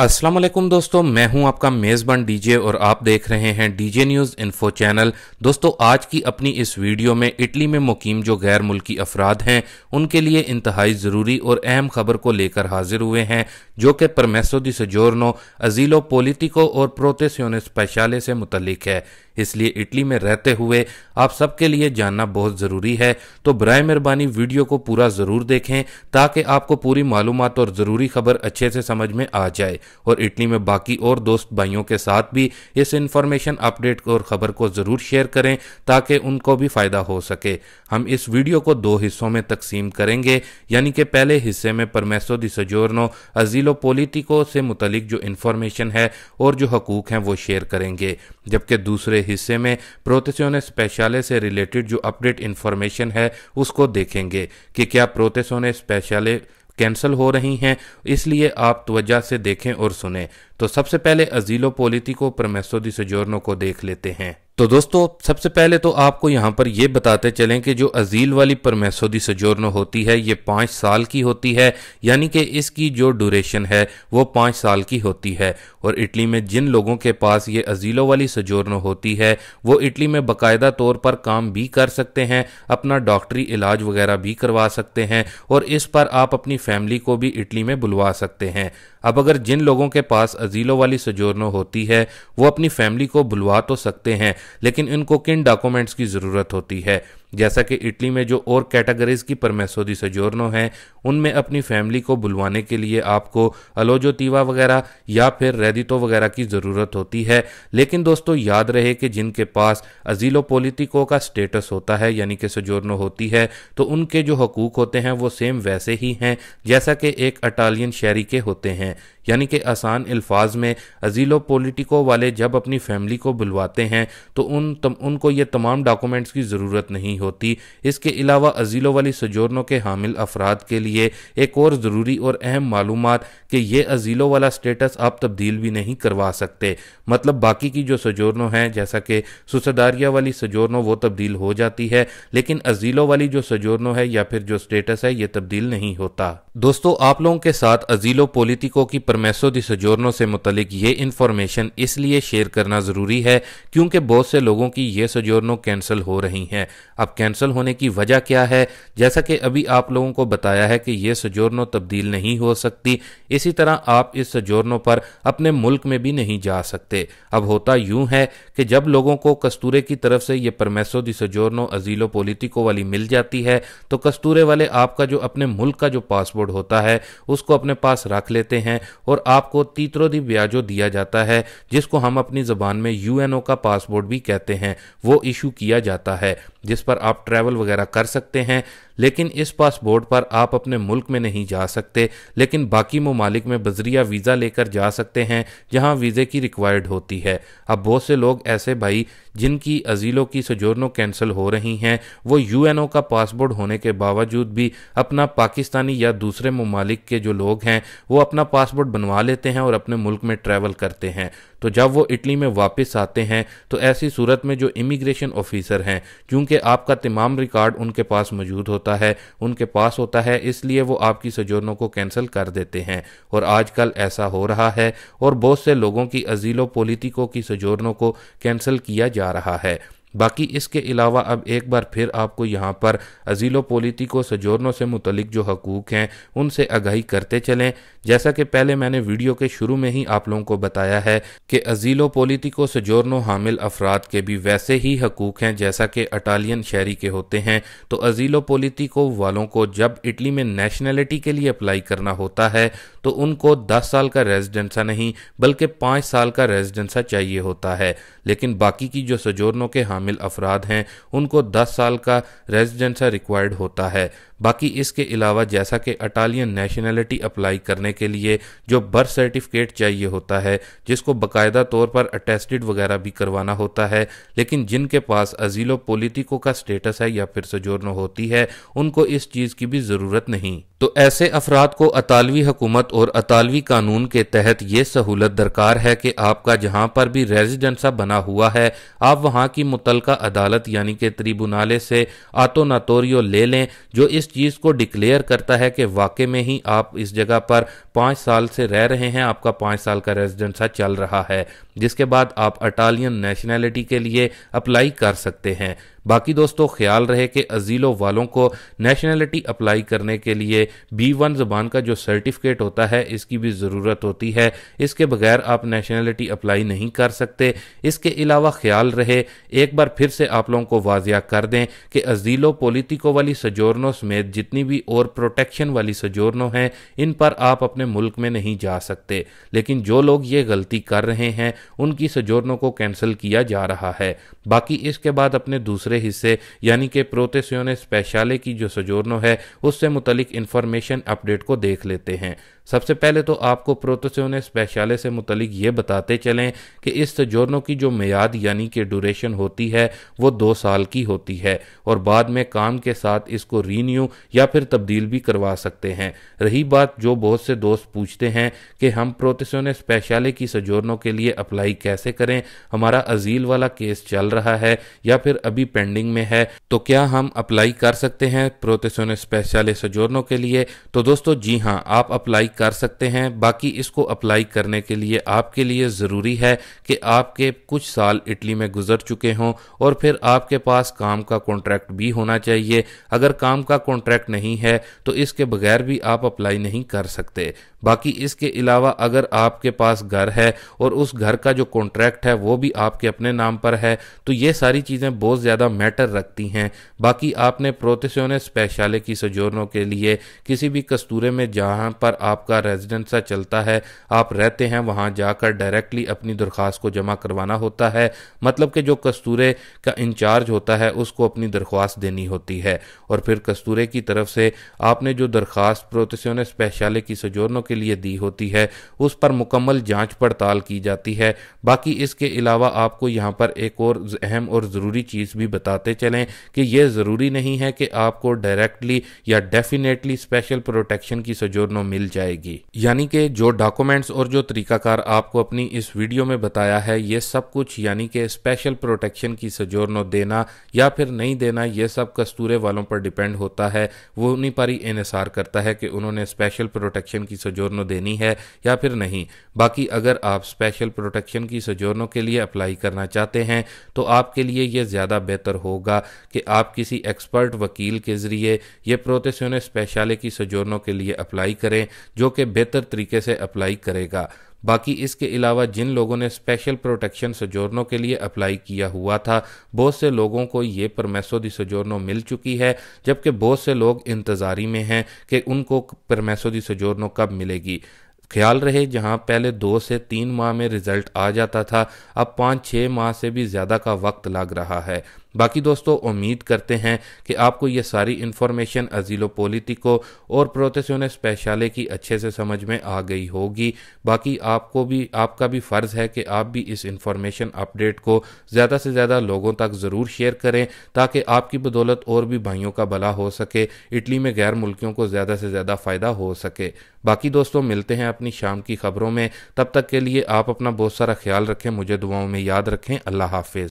अस्सलाम वालेकुम दोस्तों, मैं हूं आपका मेज़बान डीजे और आप देख रहे हैं डीजे न्यूज़ इन्फो चैनल। दोस्तों, आज की अपनी इस वीडियो में इटली में मुकीम जो गैर मुल्की अफराद हैं उनके लिए इंतहाई ज़रूरी और अहम खबर को लेकर हाजिर हुए हैं, जो कि परमेसो दी सजोर्नो, अजीलो पोलिटिको और प्रोटेसियोने स्पेशले से मुतल्लिक है। इसलिए इटली में रहते हुए आप सबके लिए जानना बहुत ज़रूरी है, तो बराए मेहरबानी वीडियो को पूरा ज़रूर देखें ताकि आपको पूरी मालूमात और ज़रूरी खबर अच्छे से समझ में आ जाए और इटली में बाकी और दोस्त भाइयों के साथ भी इस इंफॉर्मेशन अपडेट और ख़बर को ज़रूर शेयर करें ताकि उनको भी फ़ायदा हो सके। हम इस वीडियो को दो हिस्सों में तकसीम करेंगे, यानी कि पहले हिस्से में परमेसो दी सजोर्नो, अजीलो पोलिटिको से मुतलिक जो इंफॉर्मेशन है और जो हकूक़ हैं वो शेयर करेंगे, जबकि दूसरे हिस्से में प्रोटेसियोने स्पेशले से रिलेटेड जो अपडेट इंफॉर्मेशन है उसको देखेंगे कि क्या प्रोटेसियोने स्पेशले कैंसिल हो रही हैं। इसलिए आप तवज्जो से देखें और सुनें। तो सबसे पहले अजीलो पोलिटिको परमेसो दी सजोर्नो को देख लेते हैं। तो दोस्तों, सबसे पहले तो आपको यहाँ पर ये बताते चलें कि जो अजील वाली परमेसो दी सजोर्नो होती है ये 5 साल की होती है, यानी कि इसकी जो ड्यूरेशन है वो 5 साल की होती है। और इटली में जिन लोगों के पास ये अजीलो वाली सजोर्नो होती है वो इटली में बाकायदा तौर पर काम भी कर सकते हैं, अपना डॉक्टरी इलाज वगैरह भी करवा सकते हैं और इस पर आप अपनी फैमिली को भी इटली में बुलवा सकते हैं। अब अगर जिन लोगों के पास अजीलो वाली सजोर्नो होती है वो अपनी फैमिली को बुलवा तो सकते हैं, लेकिन इनको किन डॉक्यूमेंट्स की ज़रूरत होती है। जैसा कि इटली में जो और कैटेगरीज की परमेसो दी सजोर्नो हैं उनमें अपनी फैमिली को बुलवाने के लिए आपको अलोजोतीवा वगैरह या फिर रेदितो वगैरह की ज़रूरत होती है। लेकिन दोस्तों, याद रहे कि जिनके पास अजीलो पोलिटिको का स्टेटस होता है यानी कि सजोर्नो होती है तो उनके जो हकूक़ होते हैं वो सेम वैसे ही हैं जैसा कि एक इटालियन शहरी के होते हैं। यानी कि आसान अल्फाज में अजीलो पोलिटिको वाले जब अपनी फैमिली को बुलवाते हैं तो उनको ये तमाम डॉक्यूमेंट्स की ज़रूरत नहीं होती। इसके अलावा अजीलो वाली सजोर्नो के हामिल अफराद के लिए एक और ज़रूरी और अहम मालूमात कि ये अजीलो वाला स्टेटस आप तब्दील भी नहीं करवा सकते। मतलब बाकी की जो सजोर्नो हैं जैसा कि सुसदारिया वाली सजोर्नो वो तब्दील हो जाती है, लेकिन अजीलो वाली जो सजोर्नो है या फिर जो स्टेटस है ये तब्दील नहीं होता। दोस्तों, आप लोगों के साथ अजीलो पोलिटिको की परमेसो दी सजोर्नो से मुतलिक ये इन्फॉर्मेशन इसलिए शेयर करना ज़रूरी है क्योंकि बहुत से लोगों की ये सजोर्नो कैंसिल हो रही हैं। अब कैंसिल होने की वजह क्या है? जैसा कि अभी आप लोगों को बताया है कि ये सजोर्नो तब्दील नहीं हो सकती, इसी तरह आप इस सजोर्नो पर अपने मुल्क में भी नहीं जा सकते। अब होता यूं है कि जब लोगों को कस्तूरे की तरफ से ये परमेसो दी सजोर्नो अजीलो पोलिटिको वाली मिल जाती है तो कस्तूरे वाले आपका जो अपने मुल्क का जो पासपोर्ट होता है उसको अपने पास रख लेते हैं और आपको तीत्रो दी ब्याजो दिया जाता है, जिसको हम अपनी ज़बान में यूएनओ का पासपोर्ट भी कहते हैं, वो इशू किया जाता है जिस पर आप ट्रैवल वगैरह कर सकते हैं। लेकिन इस पासपोर्ट पर आप अपने मुल्क में नहीं जा सकते, लेकिन बाकी ममालिक में बजरिया वीज़ा लेकर जा सकते हैं जहां वीज़े की रिक्वायर्ड होती है। अब बहुत से लोग ऐसे भाई जिनकी अजीलों की सजोर्नो कैंसिल हो रही हैं वो यूएनओ का पासपोर्ट होने के बावजूद भी अपना पाकिस्तानी या दूसरे ममालिक के जो लोग हैं वो अपना पासपोर्ट बनवा लेते हैं और अपने मुल्क में ट्रैवल करते हैं। तो जब वो इटली में वापस आते हैं तो ऐसी सूरत में जो इमिग्रेशन ऑफिसर हैं, क्योंकि आपका तमाम रिकॉर्ड उनके पास मौजूद होता है, उनके पास होता है, इसलिए वो आपकी सजोर्नो को कैंसिल कर देते हैं। और आजकल ऐसा हो रहा है और बहुत से लोगों की अजीलो पोलिटिको की सजोर्नो को कैंसिल किया जा रहा है। बाकी इसके अलावा अब एक बार फिर आपको यहाँ पर अजीलो पोलिटिको सजोर्नो से मुतलिक जो हकूक़ हैं उनसे आगाही करते चलें। जैसा कि पहले मैंने वीडियो के शुरू में ही आप लोगों को बताया है कि अजीलो पोलिटिको सजोर्नो हामिल अफराद के भी वैसे ही हकूक़ हैं जैसा कि इटालियन शहरी के होते हैं। तो अजीलो पोलिटिको वालों को जब इटली में नेशनैलिटी के लिए अप्लाई करना होता है तो उनको 10 साल का रेजिडेंसा नहीं बल्कि 5 साल का रेजिडेंसा चाहिए होता है। लेकिन बाकी की जो सजोर्नो के हामिल अफराद हैं उनको 10 साल का रेजिडेंसा रिक्वायर्ड होता है। बाकी इसके अलावा जैसा कि इटालियन नेशनैलिटी अप्लाई करने के लिए जो बर्थ सर्टिफिकेट चाहिए होता है जिसको बाकायदा तौर पर अटेस्टेड वगैरह भी करवाना होता है, लेकिन जिनके पास अजीलो पोलिटिको का स्टेटस है या फिर सजोर्नो होती है उनको इस चीज़ की भी ज़रूरत नहीं। तो ऐसे अफराद को अतालवी हुकूमत और अतालवी कानून के तहत ये सहूलत दरकार है कि आपका जहाँ पर भी रेजिडेंसा बना हुआ है आप वहाँ की मुतलका अदालत यानी कि ट्रिब्यूनाले से आतो नातोरियो ले लें, जो इस इस चीज़ को डिक्लेयर करता है कि वाकई में ही आप इस जगह पर 5 साल से रह रहे हैं, आपका 5 साल का रेजिडेंसा चल रहा है, जिसके बाद आप इटालियन नेशनैलिटी के लिए अप्लाई कर सकते हैं। बाकी दोस्तों ख्याल रहे कि अजीलों वालों को नेशनैलिटी अप्लाई करने के लिए B1 ज़बान का जो सर्टिफिकेट होता है इसकी भी ज़रूरत होती है, इसके बगैर आप नेशनैलिटी अप्लाई नहीं कर सकते। इसके अलावा ख्याल रहे, एक बार फिर से आप लोगों को वाजिया कर दें कि अजीलो पॉलिटिको वाली सजोरनों समेत जितनी भी और प्रोटेक्शन वाली सजोरनों हैं इन पर आप अपने मुल्क में नहीं जा सकते, लेकिन जो लोग ये गलती कर रहे हैं उनकी सजोरनों को कैंसिल किया जा रहा है। बाकी इसके बाद अपने दूसरे हिस्से यानी कि प्रोटेक्शने स्पेशले की जो सजोरनो है उससे मुतलिक इंफॉर्मेशन अपडेट को देख लेते हैं। सबसे पहले तो आपको प्रोटेक्शने स्पेशले से मुतलिक ये बताते चलें कि इस सजोरनो की जो मियाद यानी कि ड्यूरेशन होती है वो 2 साल की होती है और बाद में काम के साथ इसको रीन्यू या फिर तब्दील भी करवा सकते हैं। रही बात जो बहुत से दोस्त पूछते हैं कि हम प्रोटेक्शने स्पेशले की सजोरनो के लिए अप्लाई कैसे करें, हमारा अजील वाला केस चल रहा है या फिर अभी पेंडिंग में है, तो क्या हम अप्लाई कर सकते हैं प्रोटेक्शने स्पेशले सजोरनो के लिए? तो दोस्तों जी हाँ, आप अप्लाई कर सकते हैं। बाकी इसको अप्लाई करने के लिए आपके लिए ज़रूरी है कि आपके कुछ साल इटली में गुजर चुके हों और फिर आपके पास काम का कॉन्ट्रैक्ट भी होना चाहिए। अगर काम का कॉन्ट्रैक्ट नहीं है तो इसके बगैर भी आप अप्लाई नहीं कर सकते। बाकी इसके अलावा अगर आपके पास घर है और उस घर का जो कॉन्ट्रैक्ट है वो भी आपके अपने नाम पर है तो ये सारी चीज़ें बहुत ज़्यादा मैटर रखती हैं। बाकी आपने प्रोटेक्शने स्पेशले की सजोरनो के लिए किसी भी कस्तूरे में जहां पर आपका रेजिडेंसा चलता है, आप रहते हैं, वहां जाकर डायरेक्टली अपनी दरख्वास्त को जमा करवाना होता है। मतलब कि जो कस्तूरे का इंचार्ज होता है उसको अपनी दरख्वास्त देनी होती है और फिर कस्तूरे की तरफ से आपने जो दरख्वास्त प्रोटेक्शने स्पेशले की सजोरनो के लिए दी होती है उस पर मुकम्मल जांच पड़ताल की जाती है। बाकी इसके अलावा आपको यहाँ पर एक और अहम और ज़रूरी चीज़ भी बताते चलें कि यह ज़रूरी नहीं है कि आपको डायरेक्टली या डेफिनेटली स्पेशल प्रोटेक्शन की सजोरनो मिल जाएगी। यानी कि जो डॉक्यूमेंट्स और जो तरीकाकार आपको अपनी इस वीडियो में बताया है ये सब कुछ यानी कि स्पेशल प्रोटेक्शन की सजोरनो देना या फिर नहीं देना ये सब कस्तूरे वालों पर डिपेंड होता है। वो उन्हीं पर ही इन्हिसार करता है कि उन्होंने स्पेशल प्रोटेक्शन की सजोरनो देनी है या फिर नहीं। बाकी अगर आप स्पेशल प्रोटेक्शन की सजोरनो के लिए अप्लाई करना चाहते हैं तो आपके लिए ये ज़्यादा बेहतर होगा कि आप किसी एक्सपर्ट वकील के ज़रिए ये प्रोटेक्शने स्पेशले की सजोरनो के लिए अप्लाई करें जो कि बेहतर तरीके से अप्लाई करेगा। बाकी इसके अलावा जिन लोगों ने स्पेशल प्रोटेक्शन सजोरनो के लिए अप्लाई किया हुआ था बहुत से लोगों को ये परमेसो दी सजोरनो मिल चुकी है, जबकि बहुत से लोग इंतज़ारी में हैं कि उनको परमेसो दी सजोरनो कब मिलेगी। ख्याल रहे जहां पहले 2 से 3 माह में रिजल्ट आ जाता था अब 5-6 माह से भी ज़्यादा का वक्त लग रहा है। बाकी दोस्तों उम्मीद करते हैं कि आपको ये सारी इन्फॉर्मेशन अजीलो पॉलिटिको और प्रोटेक्शने स्पेशले की अच्छे से समझ में आ गई होगी। बाकी आपका भी फ़र्ज़ है कि आप भी इस इन्फॉर्मेशन अपडेट को ज़्यादा से ज़्यादा लोगों तक ज़रूर शेयर करें ताकि आपकी बदौलत और भी भाइयों का भला हो सके, इटली में गैर मुल्कियों को ज़्यादा से ज़्यादा फ़ायदा हो सके। बाकी दोस्तों मिलते हैं अपनी शाम की खबरों में, तब तक के लिए आप अपना बहुत सारा ख्याल रखें, मुझे दुआओं में याद रखें। अल्लाह हाफिज़।